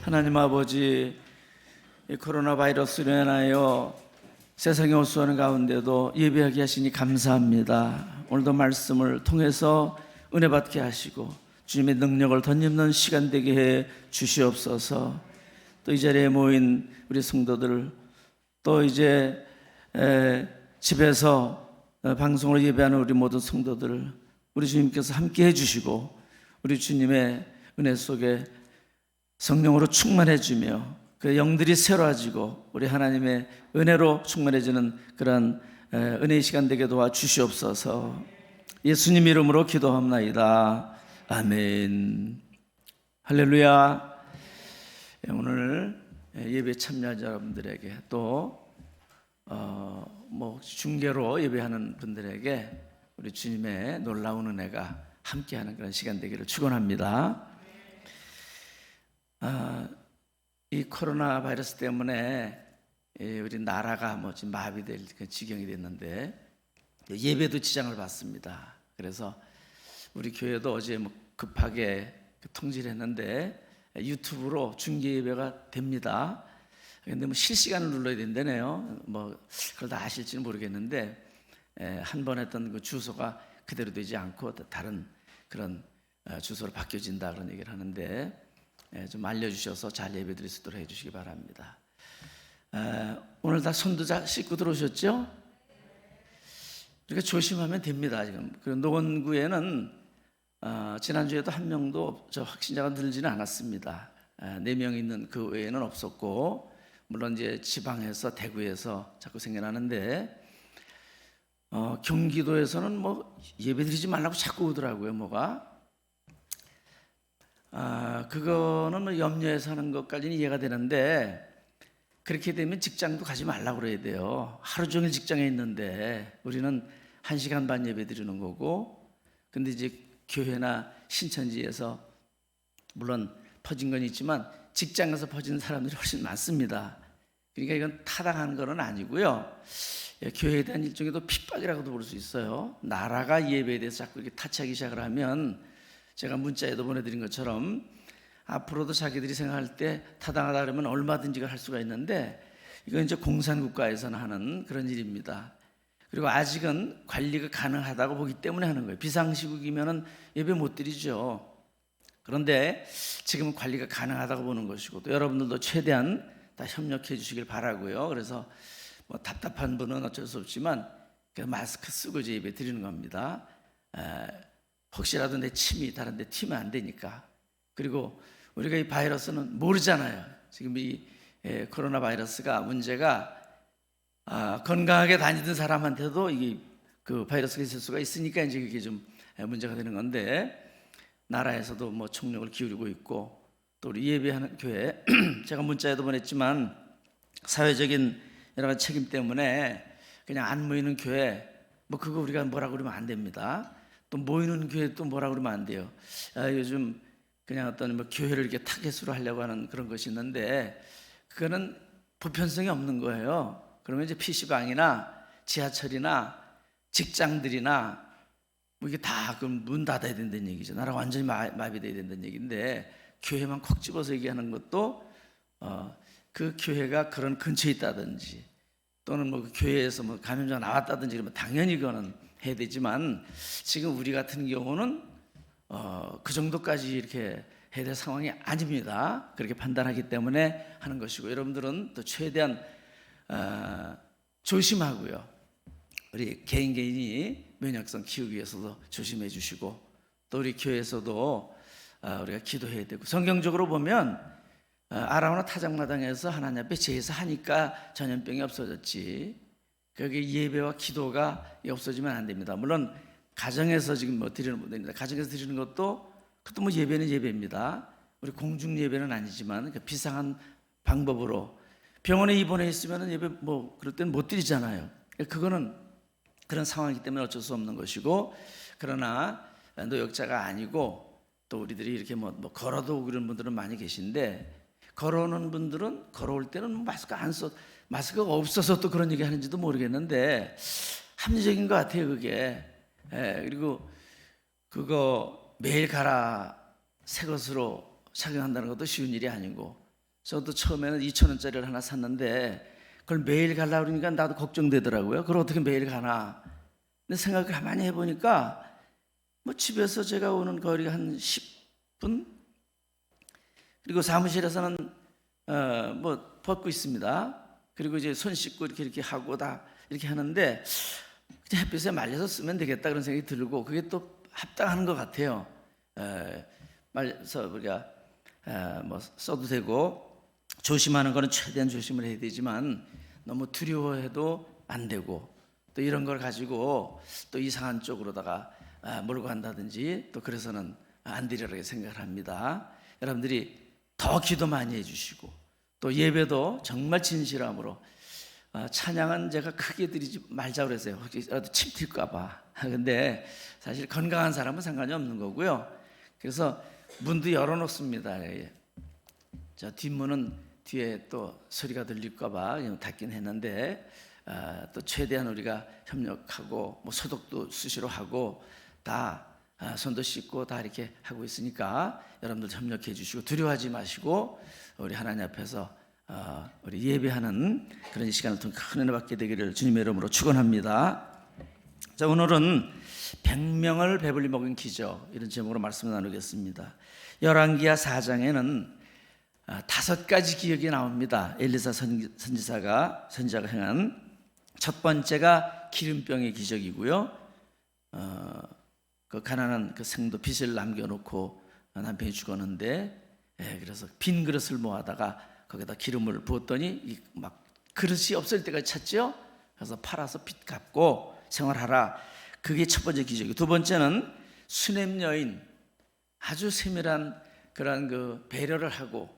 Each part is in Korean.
하나님 아버지, 이 코로나 바이러스로 인하여 세상에 호소하는 가운데도 예배하게 하시니 감사합니다. 오늘도 말씀을 통해서 은혜 받게 하시고 주님의 능력을 덧입는 시간 되게 해 주시옵소서. 또 이 자리에 모인 우리 성도들, 또 이제 집에서 방송을 예배하는 우리 모든 성도들, 우리 주님께서 함께 해주시고 우리 주님의 은혜 속에 성령으로 충만해지며 그 영들이 새로워지고 우리 하나님의 은혜로 충만해지는 그런 은혜의 시간 되게 도와주시옵소서. 예수님 이름으로 기도합나이다. 아멘. 할렐루야. 오늘 예배 참여자 여러분들에게 또 중계로 예배하는 분들에게 우리 주님의 놀라운 은혜가 함께하는 그런 시간 되기를 축원합니다. 이 코로나 바이러스 때문에 우리 나라가 지금 마비될 지경이 됐는데 예배도 지장을 받습니다. 그래서 우리 교회도 어제 급하게 통지를 했는데 유튜브로 중계 예배가 됩니다. 근데 실시간을 눌러야 된다네요. 그걸 다 아실지는 모르겠는데 한 번 했던 그 주소가 그대로 되지 않고 다른 그런 주소로 바뀌어진다 그런 얘기를 하는데 좀 알려주셔서 잘 예배드릴 수 있도록 해주시기 바랍니다. 오늘 다 손도 씻고 들어오셨죠? 그러니까 조심하면 됩니다. 지금 그 노원구에는 지난주에도 한 명도 확진자가 늘지는 않았습니다. 4명 있는 그 외에는 없었고, 물론 이제 지방에서 대구에서 자꾸 생겨나는데 경기도에서는 예배드리지 말라고 자꾸 오더라고요. 그거는 염려해서 하는 것까지는 이해가 되는데, 그렇게 되면 직장도 가지 말라고 그래야 돼요. 하루 종일 직장에 있는데 우리는 1시간 반 예배 드리는 거고, 근데 이제 교회나 신천지에서 물론 퍼진 건 있지만 직장에서 퍼진 사람들이 훨씬 많습니다. 그러니까 이건 타당한 건 아니고요. 교회에 대한 일종의 핍박이라고도 볼 수 있어요. 나라가 예배에 대해서 자꾸 이렇게 타치하기 시작을 하면, 제가 문자에도 보내드린 것처럼 앞으로도 자기들이 생각할 때 타당하다 그러면 얼마든지 할 수가 있는데, 이건 이제 공산국가에서는 하는 그런 일입니다. 그리고 아직은 관리가 가능하다고 보기 때문에 하는 거예요. 비상시국이면은 예배 못 드리죠. 그런데 지금은 관리가 가능하다고 보는 것이고, 또 여러분들도 최대한 다 협력해 주시길 바라고요. 그래서 답답한 분은 어쩔 수 없지만 마스크 쓰고 이제 예배 드리는 겁니다. 혹시라도 내 침이 다른 데 튀면 안 되니까. 그리고 우리가 이 바이러스는 모르잖아요. 지금 이 코로나 바이러스가 문제가 건강하게 다니던 사람한테도 이게 그 바이러스가 있을 수가 있으니까 이제 그게 좀 문제가 되는 건데, 나라에서도 총력을 기울이고 있고, 또 우리 예배하는 교회 제가 문자에도 보냈지만 사회적인 여러 가지 책임 때문에 그냥 안 모이는 교회 그거 우리가 뭐라고 그러면 안 됩니다. 또 모이는 교회 또 뭐라고 그러면 안 돼요. 요즘 그냥 어떤 교회를 이렇게 타겟으로 하려고 하는 그런 것이 있는데, 그거는 보편성이 없는 거예요. 그러면 이제 PC방이나 지하철이나 직장들이나 이게 다 그럼 문 닫아야 된다는 얘기죠. 나라가 완전히 마비돼야 된다는 얘기인데, 교회만 콕 집어서 얘기하는 것도 그 교회가 그런 근처에 있다든지, 또는 그 교회에서 감염자가 나왔다든지 그러면 당연히 그거는 해야 되지만, 지금 우리 같은 경우는 그 정도까지 이렇게 해야 될 상황이 아닙니다. 그렇게 판단하기 때문에 하는 것이고, 여러분들은 또 최대한 조심하고요. 우리 개인이 면역성 키우기 위해서도 조심해 주시고, 또 우리 교회에서도 우리가 기도해야 되고, 성경적으로 보면 아라우나 타작마당에서 하나님 앞에 제사하니까 전염병이 없어졌지, 거기 예배와 기도가 없어지면 안 됩니다. 물론 가정에서 지금 드리는 분들입니다. 가정에서 드리는 것도 그것도 예배는 예배입니다. 우리 공중 예배는 아니지만 그 비상한 방법으로, 병원에 입원해 있으면 예배 그럴 때는 못 드리잖아요. 그거는 그런 상황이기 때문에 어쩔 수 없는 것이고, 그러나 노역자가 아니고 또 우리들이 이렇게 걸어도 그런 분들은 많이 계신데, 걸어오는 분들은 걸어올 때는 마스크가 없어서 또 그런 얘기 하는지도 모르겠는데 합리적인 것 같아요, 그게. 그리고 그거 매일 갈아 새 것으로 착용한다는 것도 쉬운 일이 아니고, 저도 처음에는 2,000원짜리를 하나 샀는데 그걸 매일 가려고 그러니까 나도 걱정되더라고요. 그걸 어떻게 매일 가나. 근데 생각을 가만히 해보니까 뭐 집에서 제가 오는 거리가 한 10분, 그리고 사무실에서는 뭐 벗고 있습니다. 그리고 이제 손 씻고 이렇게 하고 다 이렇게 하는데 그냥 햇빛에 말려서 쓰면 되겠다 그런 생각이 들고, 그게 또 합당한 것 같아요. 말려서 우리가 뭐 써도 되고, 조심하는 거는 최대한 조심을 해야 되지만 너무 두려워해도 안 되고, 또 이런 걸 가지고 또 이상한 쪽으로다가 몰고 간다든지 또 그래서는 안 되리라고 생각을 합니다. 여러분들이 더 기도 많이 해주시고, 또 예배도 정말 진실함으로, 찬양은 제가 크게 드리지 말자고 그랬어요. 혹시라도 침 튈까봐. 근데 사실 건강한 사람은 상관이 없는 거고요. 그래서 문도 열어놓습니다. 자, 뒷문은 뒤에 또 소리가 들릴까봐 닫긴 했는데, 또 최대한 우리가 협력하고 뭐 소독도 수시로 하고 다 손도 씻고 다 이렇게 하고 있으니까 여러분들 협력해 주시고 두려워하지 마시고 우리 하나님 앞에서 우리 예배하는 그런 시간을 통해 큰 은혜 받게 되기를 주님의 이름으로 축원합니다. 자, 오늘은 100명을 배불리 먹인 기적, 이런 제목으로 말씀을 나누겠습니다. 열왕기하 4장에는 5가지 기적이 나옵니다. 엘리사 선지자가 행한 첫 번째가 기름병의 기적이고요. 그 가난한 그 생도 빚을 남겨놓고 남편이 죽었는데, 그래서 빈 그릇을 모아다가 거기다 기름을 부었더니 막 그릇이 없을 때까지 찾죠. 그래서 팔아서 빚 갚고 생활하라. 그게 첫 번째 기적이고, 두 번째는 수넴 여인, 아주 세밀한 그런 그 배려를 하고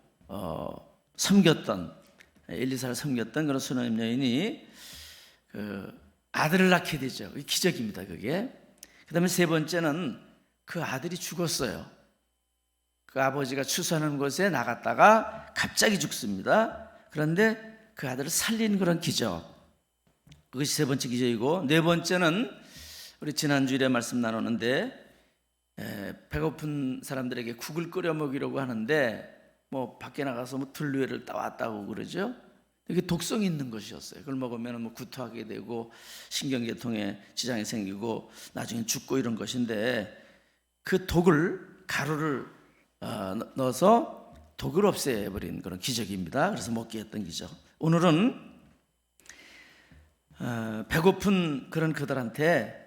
섬겼던, 엘리사를 섬겼던 그런 수넴 여인이 그 아들을 낳게 되죠. 기적입니다, 그게. 그 다음에 세 번째는 그 아들이 죽었어요. 그 아버지가 추수하는 곳에 나갔다가 갑자기 죽습니다. 그런데 그 아들을 살린 그런 기적, 그것이 세 번째 기적이고, 네 번째는 우리 지난주일에 말씀 나누는데 배고픈 사람들에게 국을 끓여 먹이려고 하는데 뭐 밖에 나가서 뭐 들류회를 따왔다고 그러죠. 이게 독성이 있는 것이었어요. 그걸 먹으면 뭐 구토하게 되고 신경계통에 지장이 생기고 나중에 죽고 이런 것인데, 그 독을, 가루를 넣어서 독을 없애버린 그런 기적입니다. 그래서 먹게 했던 기적. 오늘은 배고픈 그런 그들한테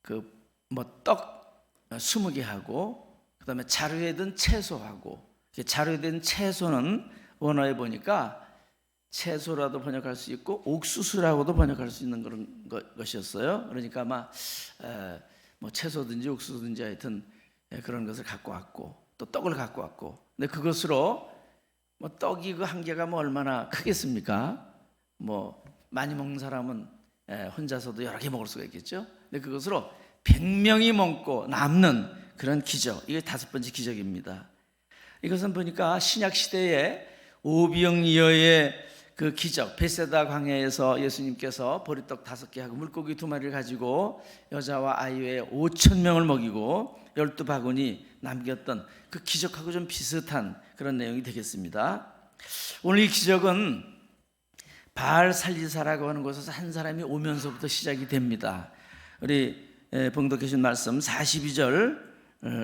그 뭐 떡 20개 하고, 그 다음에 자루에 든 채소하고, 자루에 든 채소는 원어에 보니까 채소라도 번역할 수 있고 옥수수라고도 번역할 수 있는 그런 것이었어요. 그러니까 아마 뭐 채소든지 옥수수든지 하여튼 그런 것을 갖고 왔고, 또 떡을 갖고 왔고, 근데 그것으로 뭐 떡이 그 한 개가 뭐 얼마나 크겠습니까? 뭐 많이 먹는 사람은 혼자서도 여러 개 먹을 수가 있겠죠. 근데 그것으로 100명이 먹고 남는 그런 기적, 이게 다섯 번째 기적입니다. 이것은 보니까 신약 시대에 오병이어의 그 기적, 베세다 광야에서 예수님께서 보리떡 5개 하고 물고기 2마리를 가지고 여자와 아이 외에 5,000명을 먹이고 12바구니 남겼던 그 기적하고 좀 비슷한 그런 내용이 되겠습니다. 오늘 이 기적은 바알 살리사라고 하는 곳에서 한 사람이 오면서부터 시작이 됩니다. 우리 봉독해 준 말씀 42절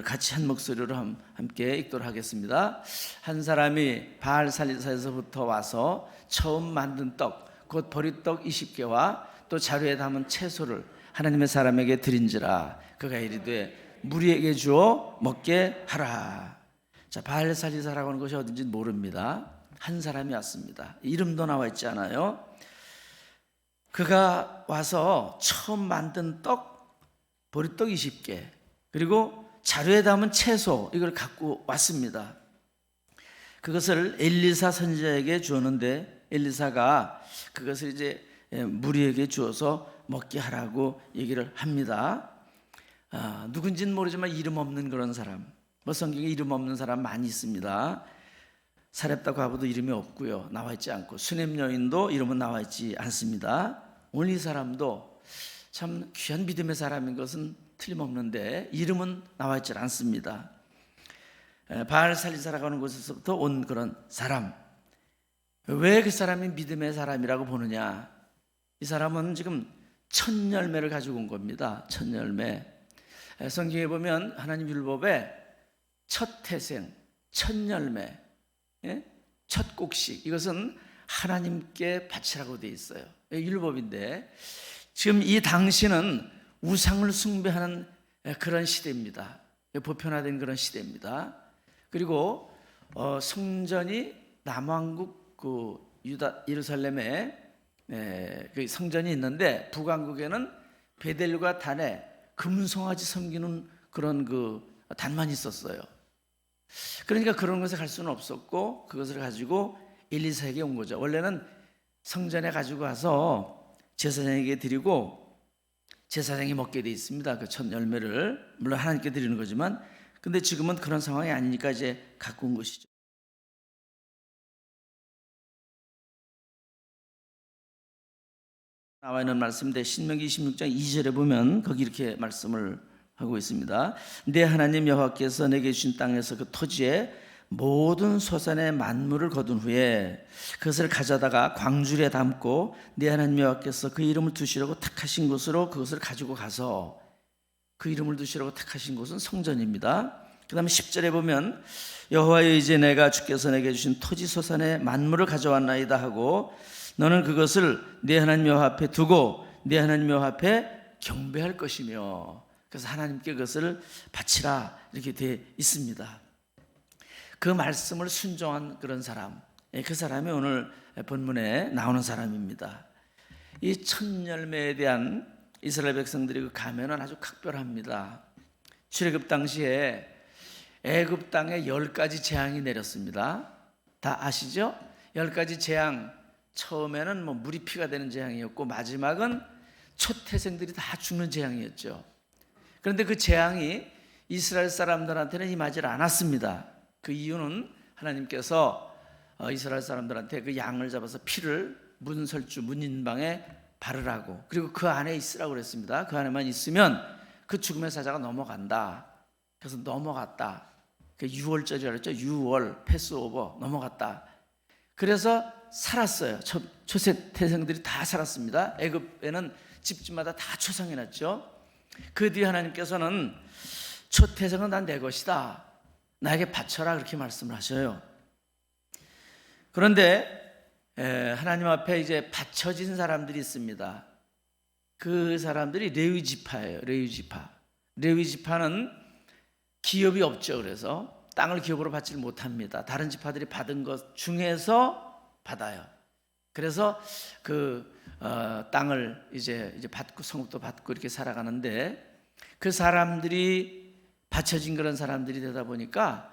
같이 한 목소리로 함께 읽도록 하겠습니다. 한 사람이 바알 살리사에서부터 와서 처음 만든 떡, 곧 보리떡 20개와 또 자루에 담은 채소를 하나님의 사람에게 드린지라. 그가 이르되 무리에게 주어 먹게 하라. 자, 바알 살리사라고 하는 것이 어딘지 모릅니다. 한 사람이 왔습니다. 이름도 나와 있지 않아요. 그가 와서 처음 만든 떡, 보리떡 20개, 그리고 자루에 담은 채소, 이걸 갖고 왔습니다. 그것을 엘리사 선지자에게 주었는데 엘리사가 그것을 이제 무리에게 주어서 먹게 하라고 얘기를 합니다. 누군지는 모르지만 이름 없는 그런 사람, 뭐 성경에 이름 없는 사람 많이 있습니다. 사렙다 과부도 이름이 없고요, 나와 있지 않고, 수넴 여인도 이름은 나와 있지 않습니다. 오늘 이 사람도 참 귀한 믿음의 사람인 것은 틀림없는데 이름은 나와 있지 않습니다. 바알살리 살아가는 곳에서부터 온 그런 사람. 왜 그 사람이 믿음의 사람이라고 보느냐? 이 사람은 지금 첫 열매를 가지고 온 겁니다. 첫 열매. 성경에 보면 하나님 율법에 첫 태생, 첫 열매, 첫 곡식, 이것은 하나님께 바치라고 되어 있어요. 율법인데 지금 이 당시는 우상을 숭배하는 그런 시대입니다. 보편화된 그런 시대입니다. 그리고 성전이 남왕국 그 유다 예루살렘에 그 성전이 있는데 북왕국에는 베델과 단에 금송아지 섬기는 그런 그 단만 있었어요. 그러니까 그런 곳에 갈 수는 없었고 그것을 가지고 엘리사에게 온 거죠. 원래는 성전에 가지고 가서 제사장에게 드리고 제사장이 먹게 돼 있습니다. 그 첫 열매를 물론 하나님께 드리는 거지만, 근데 지금은 그런 상황이 아니니까 이제 갖고 온 것이죠. 나와 있는 말씀인데 신명기 26장 2절에 보면 거기 이렇게 말씀을 하고 있습니다. 내 하나님 여호와께서 내게 주신 땅에서 그 토지에 모든 소산의 만물을 거둔 후에 그것을 가져다가 광주리에 담고 내 하나님 여호와께서 그 이름을 두시려고 택하신 곳으로 그것을 가지고 가서, 그 이름을 두시려고 택하신 곳은 성전입니다. 그 다음에 10절에 보면 여호와여 이제 내가 주께서 내게 주신 토지 소산의 만물을 가져왔나이다 하고 너는 그것을 내 하나님 여호와 앞에 두고 내 하나님 여호와 앞에 경배할 것이며, 그래서 하나님께 그것을 바치라 이렇게 되어 있습니다. 그 말씀을 순종한 그런 사람, 그 사람이 오늘 본문에 나오는 사람입니다. 이 첫 열매에 대한 이스라엘 백성들의 그 가면은 아주 각별합니다. 출애굽 당시에 애굽 땅에 10가지 재앙이 내렸습니다. 다 아시죠? 10가지 재앙, 처음에는 물이 피가 되는 재앙이었고 마지막은 초태생들이 다 죽는 재앙이었죠. 그런데 그 재앙이 이스라엘 사람들한테는 임하지 않았습니다. 그 이유는 하나님께서 이스라엘 사람들한테 그 양을 잡아서 피를 문설주, 문인방에 바르라고, 그리고 그 안에 있으라고 그랬습니다. 그 안에만 있으면 그 죽음의 사자가 넘어간다. 그래서 넘어갔다. 그 6월절이라고 그랬죠. 6월 패스오버 넘어갔다. 그래서 살았어요. 초태생들이 다 살았습니다. 애굽에는 집집마다 다 초상해 놨죠. 그 뒤에 하나님께서는 초태생은 난 내 것이다, 나에게 바쳐라, 그렇게 말씀을 하셔요. 그런데 하나님 앞에 이제 바쳐진 사람들이 있습니다. 그 사람들이 레위 지파예요. 레위 지파. 레위 지파는 기업이 없죠. 그래서 땅을 기업으로 받지 못합니다. 다른 지파들이 받은 것 중에서 받아요. 그래서 그 땅을 이제 받고 성읍도 받고 이렇게 살아가는데, 그 사람들이 바쳐진 그런 사람들이 되다 보니까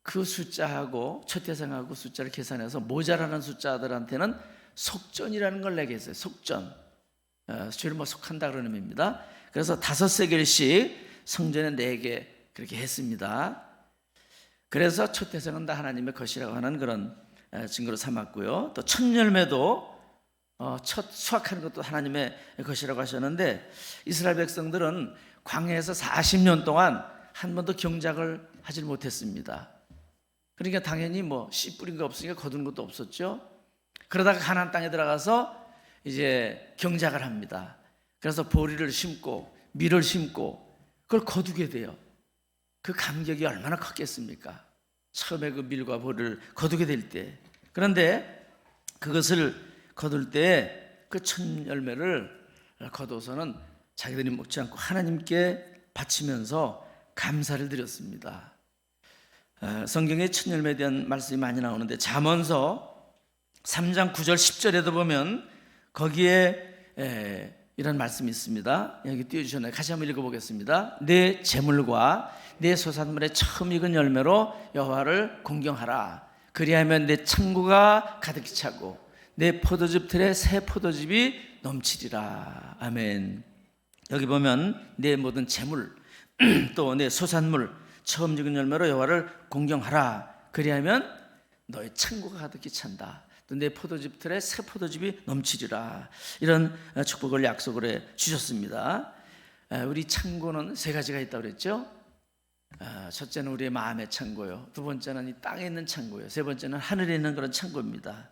그 숫자하고 초태생하고 숫자를 계산해서 모자라는 숫자들한테는 속전이라는 걸 내게 했어요. 속전. 주를 속한다 그런 의미입니다. 그래서 5세겔씩 성전에 4개 그렇게 했습니다. 그래서 초태생은 다 하나님의 것이라고 하는 그런 증거로 삼았고요. 또 첫 열매도 첫 수확하는 것도 하나님의 것이라고 하셨는데, 이스라엘 백성들은 광야에서 40년 동안 한 번도 경작을 하지 못했습니다. 그러니까 당연히 씨 뿌린 거 없으니까 거둔 것도 없었죠. 그러다가 가나안 땅에 들어가서 이제 경작을 합니다. 그래서 보리를 심고 밀을 심고 그걸 거두게 돼요. 그 감격이 얼마나 컸겠습니까? 처음에 그 밀과 보리를 거두게 될 때. 그런데 그것을 거둘 때 그 첫 열매를 거둬서는 자기들이 먹지 않고 하나님께 바치면서 감사를 드렸습니다. 성경에 첫 열매에 대한 말씀이 많이 나오는데 잠언서 3장 9절 10절에도 보면 거기에 이런 말씀이 있습니다. 여기 띄워주셨나요? 같이 한번 읽어보겠습니다. 내 재물과 내 소산물의 처음 익은 열매로 여호와를 공경하라. 그리하면 내 창고가 가득히 차고 내 포도즙 틀에 새 포도즙이 넘치리라. 아멘. 여기 보면 내 모든 재물 또 내 소산물 처음 익은 열매로 여호와를 공경하라. 그리하면 너의 창고가 가득히 찬다. 또 내 포도즙 틀에 새 포도즙이 넘치리라. 이런 축복을 약속을 해 주셨습니다. 우리 창고는 3가지가 있다고 그랬죠. 첫째는 우리의 마음의 창고요, 두 번째는 이 땅에 있는 창고요, 세 번째는 하늘에 있는 그런 창고입니다.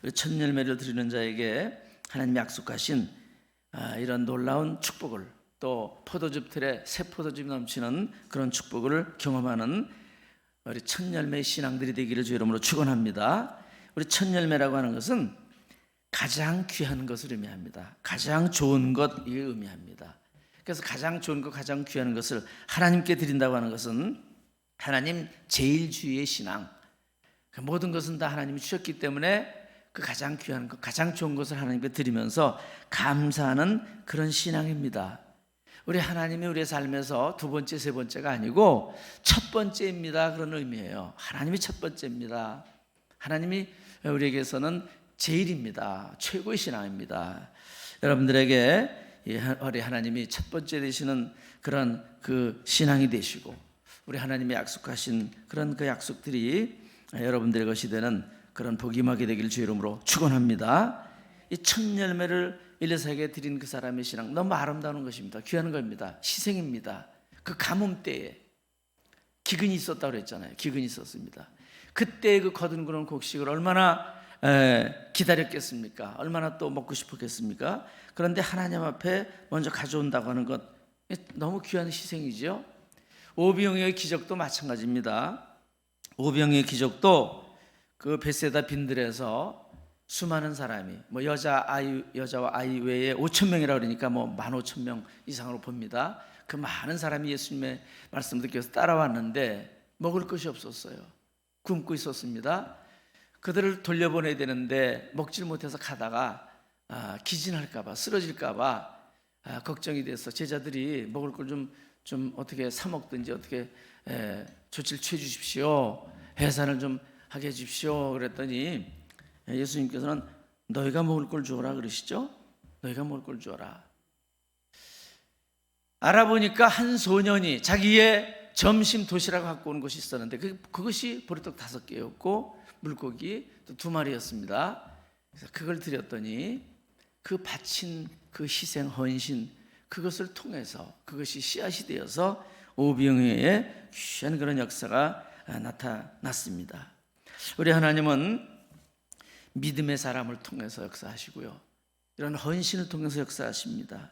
우리 첫 열매를 드리는 자에게 하나님이 약속하신 이런 놀라운 축복을, 또 포도즙 틀에 새 포도즙이 넘치는 그런 축복을 경험하는 우리 첫 열매의 신앙들이 되기를 주 이름으로 축원합니다. 우리 첫 열매라고 하는 것은 가장 귀한 것을 의미합니다. 가장 좋은 것, 이게 의미합니다. 그래서 가장 좋은 것, 가장 귀한 것을 하나님께 드린다고 하는 것은 하나님 제일주의의 신앙, 모든 것은 다 하나님이 주셨기 때문에 그 가장 귀한 것, 가장 좋은 것을 하나님께 드리면서 감사하는 그런 신앙입니다. 우리 하나님이 우리의 삶에서 두 번째, 세 번째가 아니고 첫 번째입니다, 그런 의미예요. 하나님이 첫 번째입니다. 하나님이 우리에게서는 제일입니다. 최고의 신앙입니다. 여러분들에게 우리 하나님이 첫 번째 되시는 그런 그 신앙이 되시고, 우리 하나님이 약속하신 그런 그 약속들이 여러분들의 것이 되는 그런 복이 임하게 되기를 주 이름으로 축원합니다. 이 첫 열매를 엘리사에게 드린 그 사람의 신앙, 너무 아름다운 것입니다. 귀한 겁니다. 희생입니다. 그 가뭄 때에 기근이 있었다고 그랬잖아요. 기근이 있었습니다. 그때 그 거둔 그런 곡식을 얼마나 기다렸겠습니까? 얼마나 또 먹고 싶었겠습니까? 그런데 하나님 앞에 먼저 가져온다고 하는 것, 너무 귀한 희생이죠. 오병이어의 기적도 마찬가지입니다. 오병이어의 기적도 그 벳세다 빈들에서 수많은 사람이, 여자와 아이 외에 5,000명이라고 그러니까 15,000명 이상으로 봅니다. 그 많은 사람이 예수님의 말씀을 듣기 따라왔는데 먹을 것이 없었어요. 굶고 있었습니다. 그들을 돌려보내야 되는데 먹질 못해서 가다가 기진할까봐, 쓰러질까봐 걱정이 돼서 제자들이 먹을 걸 좀 어떻게 사 먹든지 어떻게 조치를 취해 주십시오, 해산을 좀 하게 해주십시오 그랬더니 예수님께서는 너희가 먹을 걸 주어라 그러시죠. 너희가 먹을 걸 주어라. 알아보니까 한 소년이 자기의 점심 도시락을 갖고 온 것이 있었는데 그것이 보리떡 5개였고 물고기 또 2마리였습니다. 그래서 그걸 드렸더니 그 바친 그 희생, 헌신, 그것을 통해서 그것이 씨앗이 되어서 오병이어의 귀한 그런 역사가 나타났습니다. 우리 하나님은 믿음의 사람을 통해서 역사하시고요, 이런 헌신을 통해서 역사하십니다.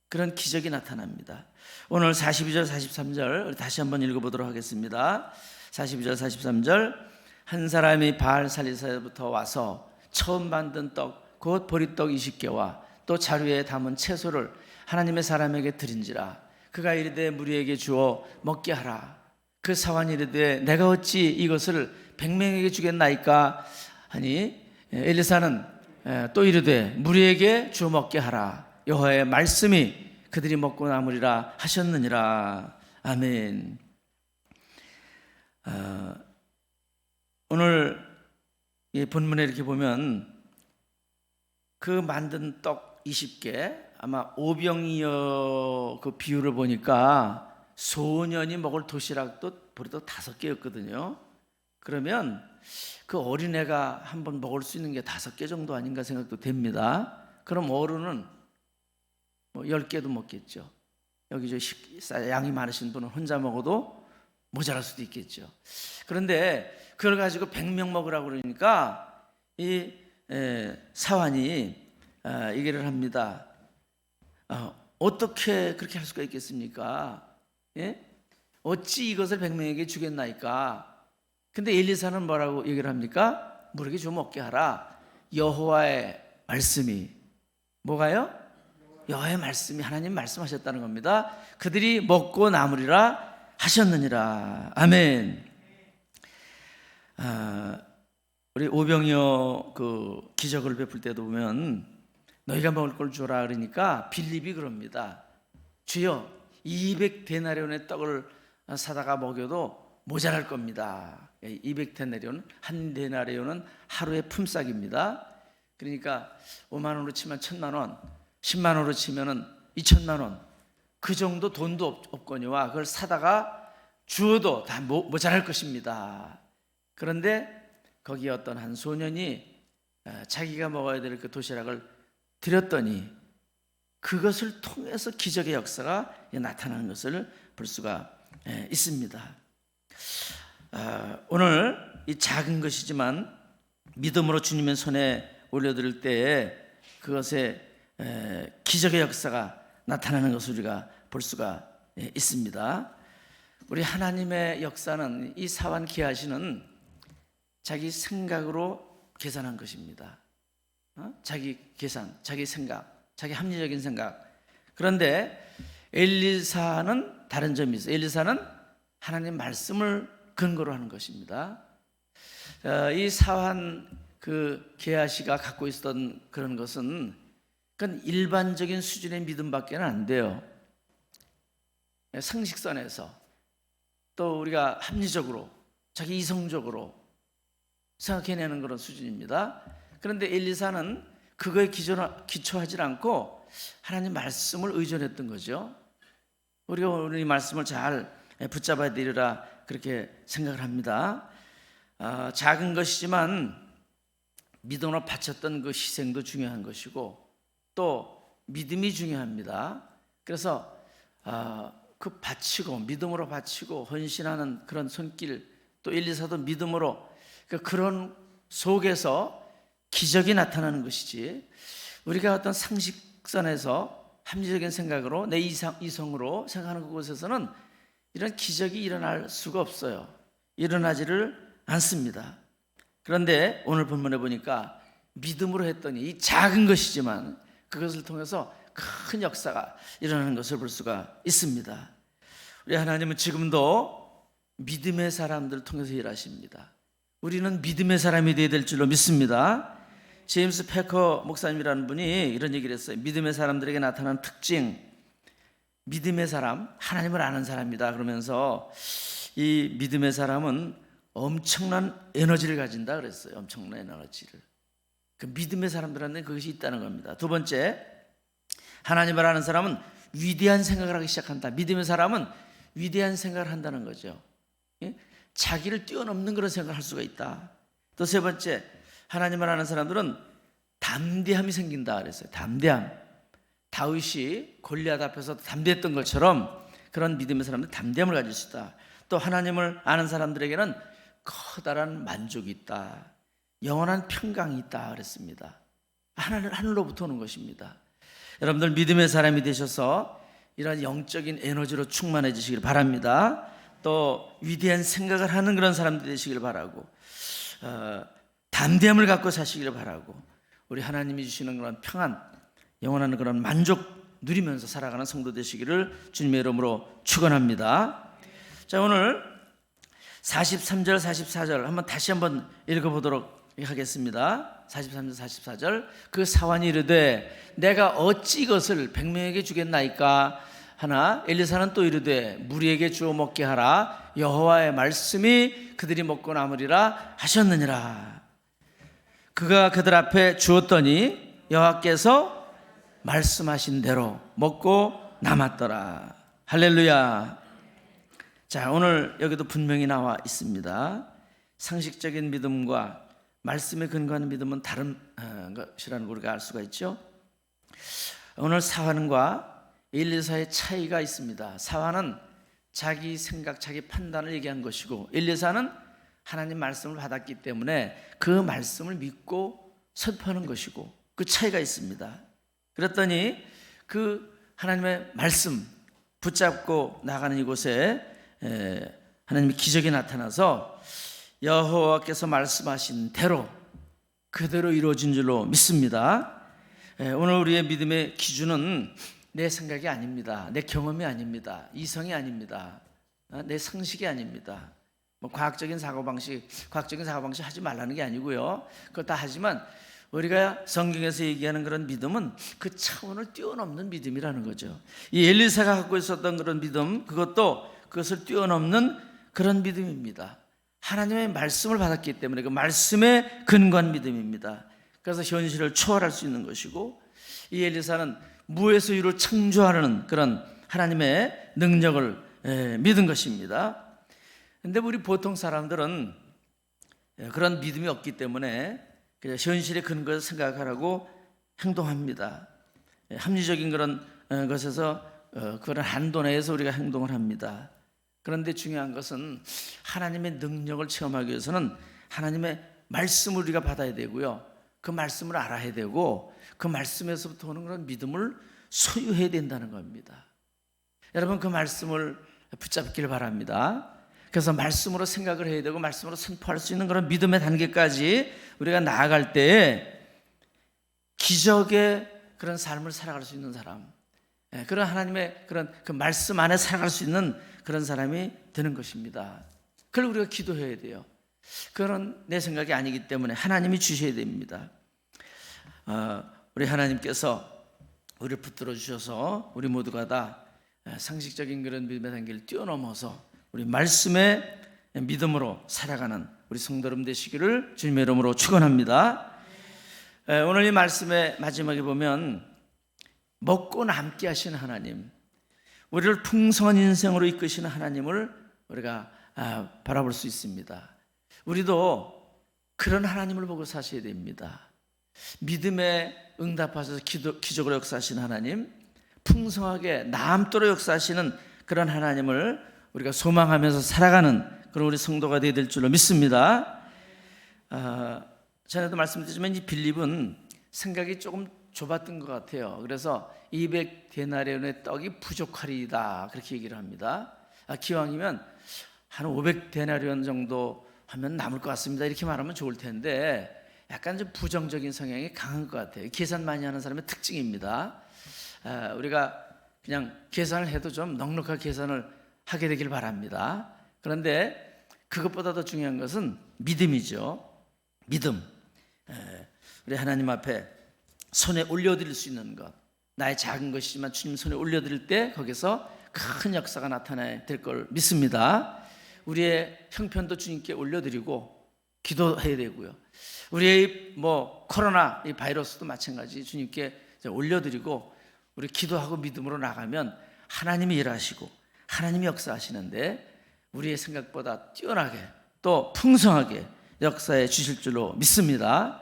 그런 기적이 나타납니다. 오늘 42절 43절 다시 한번 읽어보도록 하겠습니다. 42절 43절 한 사람이 바알 살리사에부터 와서 처음 만든 떡 곧 보리떡 20개와 또 자루에 담은 채소를 하나님의 사람에게 드린지라. 그가 이르되 무리에게 주어 먹게 하라. 그 사환이 이르되 내가 어찌 이것을 100명에게 주겠나이까 하니 엘리사는 또 이르되 무리에게 주어 먹게 하라. 여호와의 말씀이 그들이 먹고 남으리라 하셨느니라. 아멘. 오늘 이 본문에 이렇게 보면 그 만든 떡 20개, 아마 오병이어 그 비율을 보니까 소년이 먹을 도시락도 보리떡 5개였거든요. 그러면 그 어린애가 한번 먹을 수 있는 게 5개 정도 아닌가 생각도 됩니다. 그럼 어른은 10개도 먹겠죠. 여기 양이 많으신 분은 혼자 먹어도 모자랄 수도 있겠죠. 그런데 그걸 가지고 100명 먹으라고 그러니까 이 사환이 얘기를 합니다. 어떻게 그렇게 할 수가 있겠습니까? 예? 어찌 이것을 100명에게 주겠나이까? 근데 엘리사는 뭐라고 얘기를 합니까? 무리에게 좀 먹게 하라. 여호와의 말씀이, 뭐가요? 여호와의 말씀이, 하나님 말씀하셨다는 겁니다. 그들이 먹고 남으리라 하셨느니라. 아멘. 우리 오병이어 그 기적을 베풀 때도 보면 너희가 먹을 걸 주라 그러니까 빌립이 그럽니다. 주여 200데나리온의 떡을 사다가 먹여도 모자랄 겁니다. 200데나리온, 한 데나리온은 하루의 품삯입니다. 그러니까 5만 원으로 치면 1,000만 원, 10만 원으로 치면은 2천만 원, 그 정도 돈도 없거니와 그걸 사다가 주어도 다 모자랄 것입니다. 그런데 거기에 어떤 한 소년이 자기가 먹어야 될 그 도시락을 드렸더니 그것을 통해서 기적의 역사가 나타나는 것을 볼 수가 있습니다. 오늘 이 작은 것이지만 믿음으로 주님의 손에 올려드릴 때에 그것에 기적의 역사가 나타나는 것을 우리가 볼 수가 있습니다. 우리 하나님의 역사는 이 사완 게하시는 자기 생각으로 계산한 것입니다. 자기 계산, 자기 생각, 자기 합리적인 생각. 그런데 엘리사는 다른 점이 있어요. 엘리사는 하나님 말씀을 근거로 하는 것입니다. 이 사완 게하시가 갖고 있었던 그런 것은 그건 일반적인 수준의 믿음밖에 안 돼요. 상식선에서 또 우리가 합리적으로 자기 이성적으로 생각해내는 그런 수준입니다. 그런데 엘리사는 그거에 기초하지 않고 하나님 말씀을 의존했던 거죠. 우리가 오늘 이 말씀을 잘 붙잡아야 되리라 그렇게 생각을 합니다. 작은 것이지만 믿음으로 바쳤던 그 희생도 중요한 것이고 또 믿음이 중요합니다. 그래서 그 바치고 믿음으로 바치고 헌신하는 그런 손길, 또 엘리사도 믿음으로 그런 속에서 기적이 나타나는 것이지, 우리가 어떤 상식선에서 합리적인 생각으로 내 이성으로 생각하는 그곳에서는 이런 기적이 일어날 수가 없어요. 일어나지를 않습니다. 그런데 오늘 본문에 보니까 믿음으로 했더니 이 작은 것이지만 그것을 통해서 큰 역사가 일어나는 것을 볼 수가 있습니다. 우리 하나님은 지금도 믿음의 사람들을 통해서 일하십니다. 우리는 믿음의 사람이 되어야 될 줄로 믿습니다. 제임스 패커 목사님이라는 분이 이런 얘기를 했어요. 믿음의 사람들에게 나타나는 특징, 믿음의 사람, 하나님을 아는 사람이다 그러면서 이 믿음의 사람은 엄청난 에너지를 가진다 그랬어요. 엄청난 에너지를. 그 믿음의 사람들한테 그것이 있다는 겁니다. 두 번째, 하나님을 아는 사람은 위대한 생각을 하기 시작한다. 믿음의 사람은 위대한 생각을 한다는 거죠. 자기를 뛰어넘는 그런 생각을 할 수가 있다. 또 세 번째, 하나님을 아는 사람들은 담대함이 생긴다 그랬어요. 담대함. 다윗이 골리앗 앞에서 담대했던 것처럼 그런 믿음의 사람들 담대함을 가질 수 있다. 또 하나님을 아는 사람들에게는 커다란 만족이 있다. 영원한 평강이 있다 그랬습니다. 하늘로부터 오는 것입니다. 여러분들 믿음의 사람이 되셔서 이런 영적인 에너지로 충만해지시길 바랍니다. 또 위대한 생각을 하는 그런 사람들 되시길 바라고, 담대함을 갖고 사시길 바라고, 우리 하나님이 주시는 그런 평안, 영원한 그런 만족 누리면서 살아가는 성도 되시기를 주님의 이름으로 축원합니다. 자, 오늘 43절 44절 한번 다시 한번 읽어보도록 하겠습니다. 43절 44절, 그 사환이 이르되 내가 어찌 이것을 100명에게 주겠나이까 하나 엘리사는 또 이르되 무리에게 주어 먹게 하라. 여호와의 말씀이 그들이 먹고 남으리라 하셨느니라. 그가 그들 앞에 주었더니 여호와께서 말씀하신 대로 먹고 남았더라. 할렐루야. 자, 오늘 여기도 분명히 나와 있습니다. 상식적인 믿음과 말씀에 근거하는 믿음은 다른 것이라는 걸 우리가 알 수가 있죠. 오늘 사환과 엘리사의 차이가 있습니다. 사환은 자기 생각, 자기 판단을 얘기한 것이고 엘리사는 하나님 말씀을 받았기 때문에 그 말씀을 믿고 선포하는 것이고, 그 차이가 있습니다. 그랬더니 그 하나님의 말씀 붙잡고 나가는 이곳에 하나님의 기적이 나타나서 여호와께서 말씀하신 대로 그대로 이루어진 줄로 믿습니다. 오늘 우리의 믿음의 기준은 내 생각이 아닙니다. 내 경험이 아닙니다. 이성이 아닙니다. 내 상식이 아닙니다. 과학적인 사고방식 하지 말라는 게 아니고요. 그거 다 하지만 우리가 성경에서 얘기하는 그런 믿음은 그 차원을 뛰어넘는 믿음이라는 거죠. 이 엘리사가 갖고 있었던 그런 믿음, 그것을 뛰어넘는 그런 믿음입니다. 하나님의 말씀을 받았기 때문에 그 말씀에 근거한 믿음입니다. 그래서 현실을 초월할 수 있는 것이고, 이 엘리사는 무에서 유를 창조하는 그런 하나님의 능력을 믿은 것입니다. 그런데 우리 보통 사람들은 그런 믿음이 없기 때문에 그냥 현실의 근거에서 생각하라고 행동합니다. 합리적인 그런 것에서 그런 한도 내에서 우리가 행동을 합니다. 그런데 중요한 것은 하나님의 능력을 체험하기 위해서는 하나님의 말씀을 우리가 받아야 되고요, 그 말씀을 알아야 되고, 그 말씀에서부터 오는 그런 믿음을 소유해야 된다는 겁니다. 여러분, 그 말씀을 붙잡기를 바랍니다. 그래서 말씀으로 생각을 해야 되고 말씀으로 선포할 수 있는 그런 믿음의 단계까지 우리가 나아갈 때 기적의 그런 삶을 살아갈 수 있는 사람, 그런 하나님의 그런 그 말씀 안에 살아갈 수 있는 그런 사람이 되는 것입니다. 그걸 우리가 기도해야 돼요. 그건 내 생각이 아니기 때문에 하나님이 주셔야 됩니다. 우리 하나님께서 우리를 붙들어 주셔서 우리 모두가 다 상식적인 그런 믿음의 단계를 뛰어넘어서 우리 말씀의 믿음으로 살아가는 우리 성도 여러분 되시기를 주님의 이름으로 축원합니다. 오늘 이 말씀의 마지막에 보면 먹고 남게 하시는 하나님, 우리를 풍성한 인생으로 이끄시는 하나님을 우리가 바라볼 수 있습니다. 우리도 그런 하나님을 보고 사셔야 됩니다. 믿음에 응답하셔서 기적으로 역사하시는 하나님, 풍성하게 남도록 역사하시는 그런 하나님을 우리가 소망하면서 살아가는 그런 우리 성도가 되어야 될 줄로 믿습니다. 전에도 말씀드렸지만 이 빌립은 생각이 조금 좁았던 것 같아요. 그래서 200데나리온의 떡이 부족하리이다 그렇게 얘기를 합니다. 기왕이면 한 500데나리온 정도 하면 남을 것 같습니다 이렇게 말하면 좋을 텐데 약간 좀 부정적인 성향이 강한 것 같아요. 계산 많이 하는 사람의 특징입니다. 우리가 그냥 계산을 해도 좀 넉넉하게 계산을 하게 되길 바랍니다. 그런데 그것보다 더 중요한 것은 믿음이죠. 믿음. 우리 하나님 앞에 손에 올려드릴 수 있는 것, 나의 작은 것이지만 주님 손에 올려드릴 때 거기서 큰 역사가 나타나야 될 걸 믿습니다. 우리의 형편도 주님께 올려드리고 기도해야 되고요, 우리의 코로나 이 바이러스도 마찬가지 주님께 올려드리고 우리 기도하고 믿음으로 나가면 하나님이 일하시고 하나님이 역사하시는데 우리의 생각보다 뛰어나게 또 풍성하게 역사해 주실 줄로 믿습니다.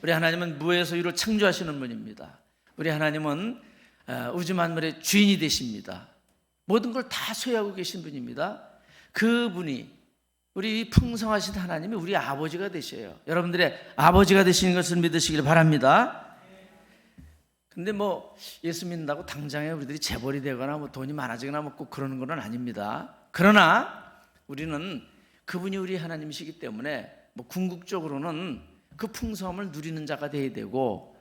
우리 하나님은 무에서 유를 창조하시는 분입니다. 우리 하나님은 우주 만물의 주인이 되십니다. 모든 걸 다 소유하고 계신 분입니다. 그분이, 우리 풍성하신 하나님이 우리 아버지가 되셔요. 여러분들의 아버지가 되시는 것을 믿으시길 바랍니다. 근데 예수 믿는다고 당장에 우리들이 재벌이 되거나 돈이 많아지거나 꼭 그러는 건 아닙니다. 그러나 우리는 그분이 우리 하나님이시기 때문에 궁극적으로는 그 풍성함을 누리는 자가 되어야 되고,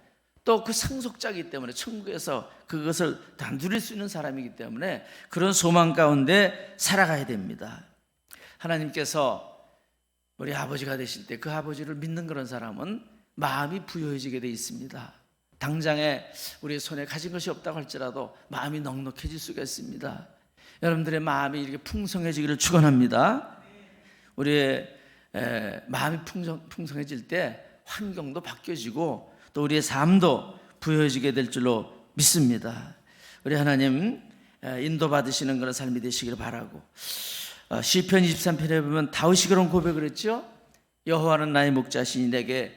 또 그 상속자이기 때문에 천국에서 그것을 다 누릴 수 있는 사람이기 때문에 그런 소망 가운데 살아가야 됩니다. 하나님께서 우리 아버지가 되실 때 그 아버지를 믿는 그런 사람은 마음이 부여해지게 되어 있습니다. 당장에 우리 손에 가진 것이 없다고 할지라도 마음이 넉넉해질 수가 있습니다. 여러분들의 마음이 이렇게 풍성해지기를 축원합니다. 우리의 마음이 풍성해질 때 환경도 바뀌어지고 또 우리의 삶도 부여해지게 될 줄로 믿습니다. 우리 하나님 인도받으시는 그런 삶이 되시기를 바라고, 시편 23편에 보면 다윗이 그런 고백을 했죠. 여호와는 나의 목자시니 내게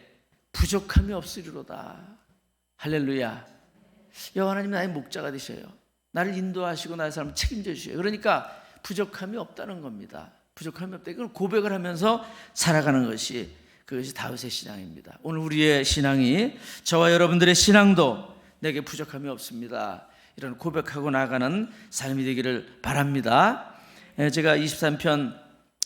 부족함이 없으리로다. 할렐루야. 여호와 하나님 나의 목자가 되셔요. 나를 인도하시고 나의 삶을 책임져 주셔요. 그러니까 부족함이 없다는 겁니다. 부족함이 없다. 이걸 고백을 하면서 살아가는 것이, 그것이 다윗의 신앙입니다. 오늘 우리의 신앙이, 저와 여러분들의 신앙도 내게 부족함이 없습니다, 이런 고백하고 나가는 삶이 되기를 바랍니다. 제가 23편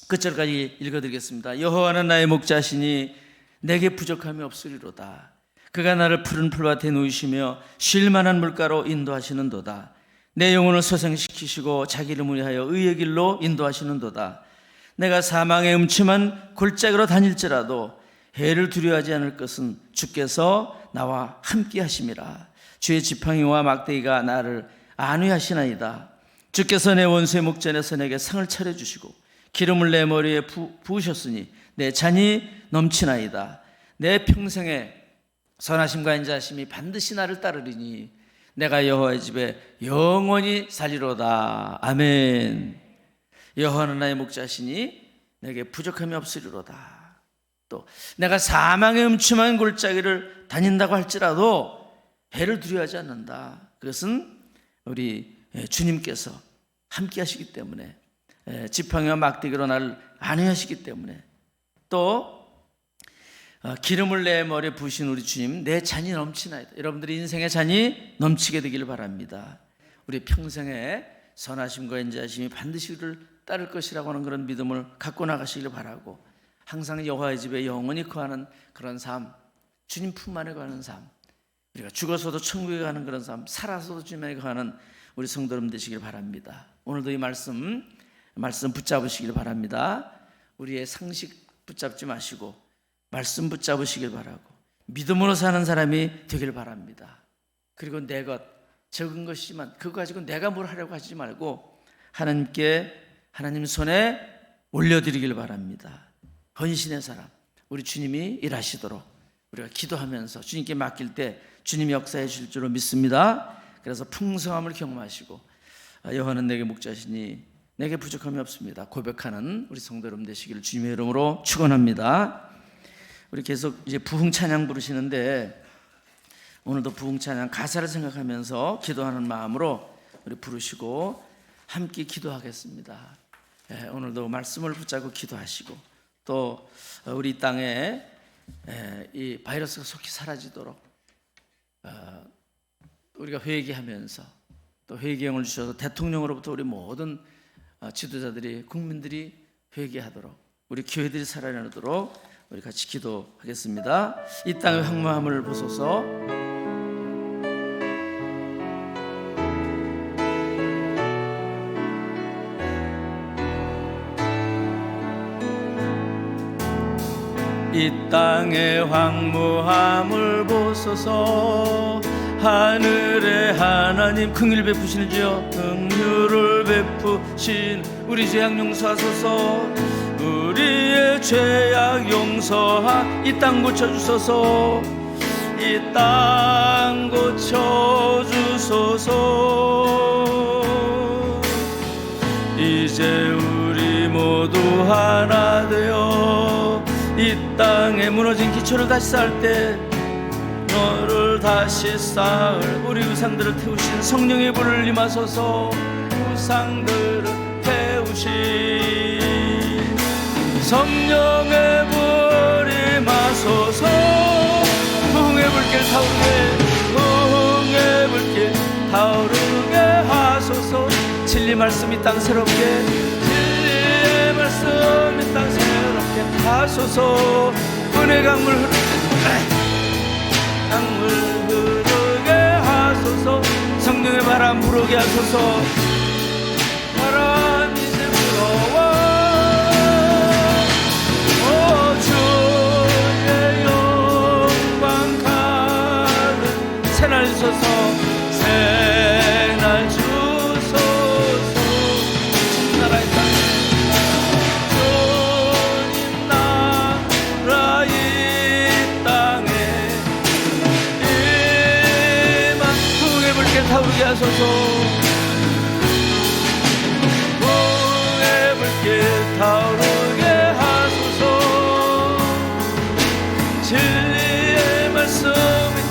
끝절까지 읽어드리겠습니다. 여호와는 나의 목자시니 내게 부족함이 없으리로다. 그가 나를 푸른 풀밭에 누이시며 쉴 만한 물가로 인도하시는도다. 내 영혼을 소생시키시고 자기 이름을 위하여 의의 길로 인도하시는도다. 내가 사망의 음침한 골짜기로 다닐지라도 해를 두려워하지 않을 것은 주께서 나와 함께 하심이라. 주의 지팡이와 막대기가 나를 안위하시나이다. 주께서 내 원수의 목전에서 내게 상을 차려주시고 기름을 내 머리에 부으셨으니 내 잔이 넘치나이다. 내 평생에 선하심과 인자하심이 반드시 나를 따르리니 내가 여호와의 집에 영원히 살리로다. 아멘. 여호와는 나의 목자시니 내게 부족함이 없으리로다. 또 내가 사망의 음침한 골짜기를 다닌다고 할지라도 해를 두려워하지 않는다. 그것은 우리 주님께서 함께 하시기 때문에 지팡이와 막대기로 나를 안위하시기 때문에, 또 기름을 내 머리에 부으신 우리 주님, 내 잔이 넘치나이다. 여러분들의 인생의 잔이 넘치게 되기를 바랍니다. 우리 평생에 선하심과 인자하심이 반드시 우리를 따를 것이라고 하는 그런 믿음을 갖고 나가시기를 바라고, 항상 여호와의 집에 영원히 거하는 그런 삶, 주님 품 안에 거하는 삶, 우리가 죽어서도 천국에 가는 그런 삶, 살아서도 주님에 거하는 우리 성도 여러분 되시길 바랍니다. 오늘도 이 말씀 붙잡으시길 바랍니다. 우리의 상식 붙잡지 마시고 말씀 붙잡으시길 바라고, 믿음으로 사는 사람이 되길 바랍니다. 그리고 내 것, 적은 것이지만 그거 가지고 내가 뭘 하려고 하지 말고 하나님께, 하나님 손에 올려드리길 바랍니다. 헌신의 사람, 우리 주님이 일하시도록 우리가 기도하면서 주님께 맡길 때 주님이 역사해 주실 줄로 믿습니다. 그래서 풍성함을 경험하시고, 여호와는 내게 목자시니 내게 부족함이 없습니다, 고백하는 우리 성도 여러분 되시기를 주님의 이름으로 축원합니다. 우리 계속 이제 부흥 찬양 부르시는데, 오늘도 부흥 찬양 가사를 생각하면서 기도하는 마음으로 우리 부르시고 함께 기도하겠습니다. 오늘도 말씀을 붙잡고 기도하시고, 또 우리 땅에 이 바이러스가 속히 사라지도록 우리가 회개하면서, 또 회개형을 주셔서 대통령으로부터 우리 모든 지도자들이, 국민들이 회개하도록, 우리 교회들이 살아나도록 우리 같이 기도하겠습니다. 이 땅의 황무함을 보소서. 이 땅의 황무함을 보소서. 하늘의 하나님, 긍휼 베푸시는 주여, 긍휼을 베푸신 우리 죄악 용서하소서. 우리의 죄악 용서하 이 땅 고쳐주소서. 이 땅 고쳐주소서. 이제 우리 모두 하나 되어 이 땅에 무너진 기초를 다시 쌓을 때, 너를 다시 쌓을 우리 우상들을 태우신 성령의 불을 임하소서. 우상들을 태우신 성령의 불 임하소서. 부흥의 불길 타오르게, 부흥의 불길 타오르게 하소서. 진리 말씀이 땅 새롭게, 진리의 말씀이 땅 새롭게 하소서. 은혜 강물 흐르게 하소서. 성령의 바람 불어오게 하소서. 바람 이제 불어와. 오 주의 영광 가득 새날 주소서. 새날 주소서. 나라의 땅, 주님 나라 이 땅에 임한 부흥의 불길 타오르게 하소서. 부흥의 불길 타오르게 하소서. 진리의 말씀 이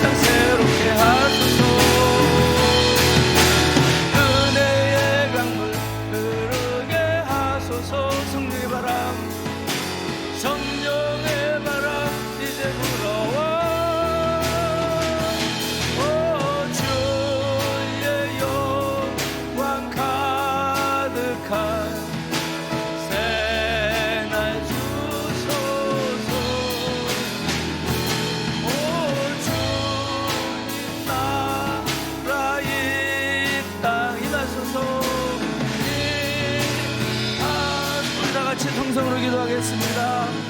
땅 새롭게 하소서. 은혜의 강물 흐르게 하소서. 성령의 바람, 성령의 바람 이제 불어와. 오 주의 영광 가득한 새날 주소서. 오 주님 나라 이 땅 임하소서. 우리 다 같이 통성으로 기도하겠습니다.